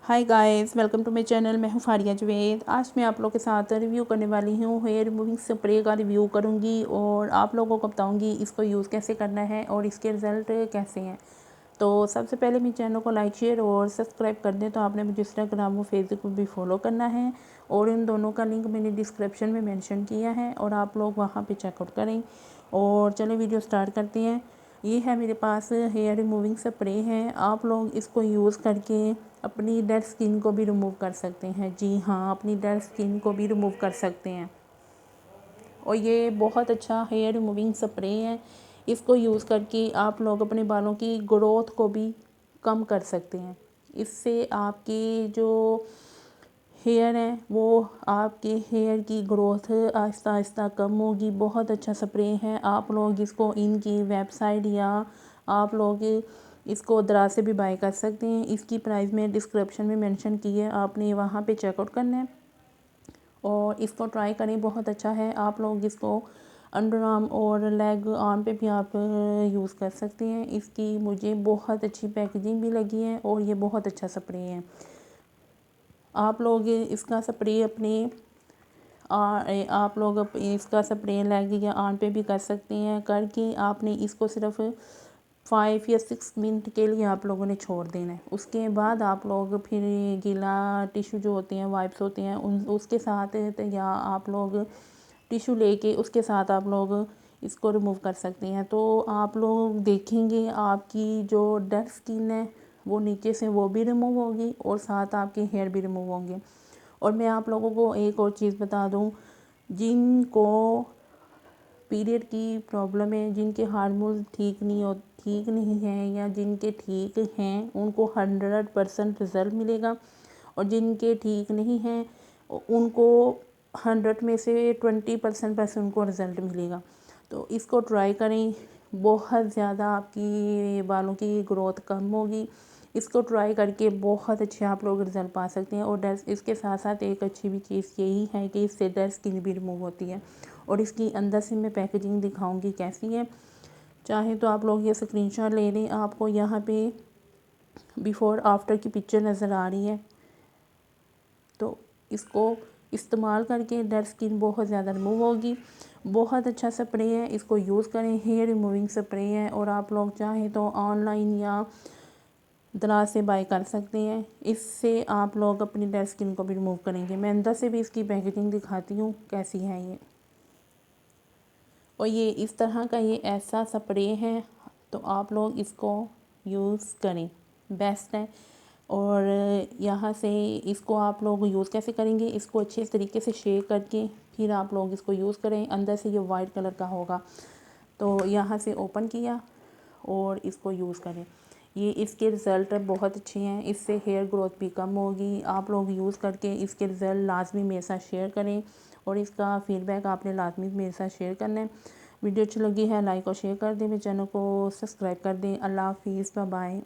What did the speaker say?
Hi guys, welcome to my channel. मैं हूँ फारिया जवेद। आज मैं आप लोगों के साथ रिव्यू करने वाली हूँ हेयर रिमूविंग स्प्रे का रिव्यू करूँगी और आप लोगों को बताऊँगी इसको यूज़ कैसे करना है और इसके रिज़ल्ट कैसे हैं। तो सबसे पहले मेरे चैनल को लाइक शेयर और सब्सक्राइब कर दें। तो आपने मुझे इंस्टाग्राम और फेसबुक भी फॉलो करना है और इन दोनों का लिंक मैंने डिस्क्रिप्शन में मेंशन किया है और आप लोग वहाँ पे चेकआउट करें। और चलिए वीडियो स्टार्ट करते हैं। ये है मेरे पास हेयर रिमूविंग स्प्रे है। आप लोग इसको यूज़ करके अपनी डेड स्किन को भी रिमूव कर सकते हैं। जी हाँ, अपनी डेड स्किन को भी रिमूव कर सकते हैं और ये बहुत अच्छा हेयर रिमूविंग स्प्रे है। इसको यूज़ करके आप लोग अपने बालों की ग्रोथ को भी कम कर सकते हैं। इससे आपकी जो हेयर है वो आपके हेयर की ग्रोथ आहिस्ता आहिस्ता कम होगी। बहुत अच्छा स्प्रे है। आप लोग इसको इनकी वेबसाइट या आप लोग इसको दराज से भी बाय कर सकते हैं। इसकी प्राइस में डिस्क्रिप्शन में मेंशन की है, आपने वहाँ पे चेकआउट करना है और इसको ट्राई करें। बहुत अच्छा है। आप लोग इसको अंडर आर्म और लेग आर्म पे भी आप यूज़ कर सकते हैं। इसकी मुझे बहुत अच्छी पैकेजिंग भी लगी है और ये बहुत अच्छा स्प्रे है। आप लोग इसका स्प्रे अपने आप लोग इसका स्प्रे लेग या आर्म पे भी कर सकते हैं। करके आपने इसको सिर्फ 5 या 6 मिनट के लिए आप लोगों ने छोड़ देना है। उसके बाद आप लोग फिर गीला टिश्यू जो होते हैं, वाइप्स होते हैं, उसके साथ या आप लोग टिश्यू लेके उसके साथ आप लोग इसको रिमूव कर सकते हैं। तो आप लोग देखेंगे आपकी जो डेड स्किन है वो नीचे से वो भी रिमूव होगी और साथ आपके हेयर भी रिमूव होंगे। और मैं आप लोगों को एक और चीज़ बता दूं, जिनको पीरियड की प्रॉब्लम है, जिनके हार्मोन ठीक नहीं है या जिनके ठीक हैं, उनको 100% रिज़ल्ट मिलेगा और जिनके ठीक नहीं हैं उनको 100 में से 20% बस उनको रिज़ल्ट मिलेगा। तो इसको ट्राई करें। बहुत ज़्यादा आपकी बालों की ग्रोथ कम होगी। इसको ट्राई करके बहुत अच्छे आप लोग रिज़ल्ट पा सकते हैं। और डेड इसके साथ साथ एक अच्छी भी चीज़ यही है कि इससे डेड स्किन भी रिमूव होती है। और इसकी अंदर से मैं पैकेजिंग दिखाऊंगी कैसी है। चाहे तो आप लोग ये स्क्रीनशॉट ले लें। आपको यहाँ पे बिफ़ोर आफ्टर की पिक्चर नज़र आ रही है। तो इसको इस्तेमाल करके डेड स्किन बहुत ज़्यादा रिमूव होगी। बहुत अच्छा स्प्रे है, इसको यूज़ करें। हेयर रिमूविंग स्प्रे है और आप लोग चाहें तो ऑनलाइन या दराज से बाय कर सकते हैं। इससे आप लोग अपनी डेड स्किन को भी रिमूव करेंगे। मैं अंदर से भी इसकी पैकेजिंग दिखाती हूँ कैसी है ये। और ये इस तरह का ये ऐसा स्प्रे है, तो आप लोग इसको यूज़ करें, बेस्ट है। और यहाँ से इसको आप लोग यूज़ कैसे करेंगे, इसको अच्छे तरीके से शेक करके फिर आप लोग इसको यूज़ करें। अंदर से ये वाइट कलर का होगा, तो यहाँ से ओपन किया और इसको यूज़ करें। ये इसके रिज़ल्ट बहुत अच्छे हैं। इससे हेयर ग्रोथ भी कम होगी। आप लोग यूज़ करके इसके रिज़ल्ट लाजमी मेरे साथ शेयर करें और इसका फ़ीडबैक आपने लाजमी मेरे साथ शेयर करना है। वीडियो अच्छी लगी है लाइक और शेयर कर दें। मेरे चैनल को सब्सक्राइब कर दें। अल्लाह हाफिज़, बाय बाय।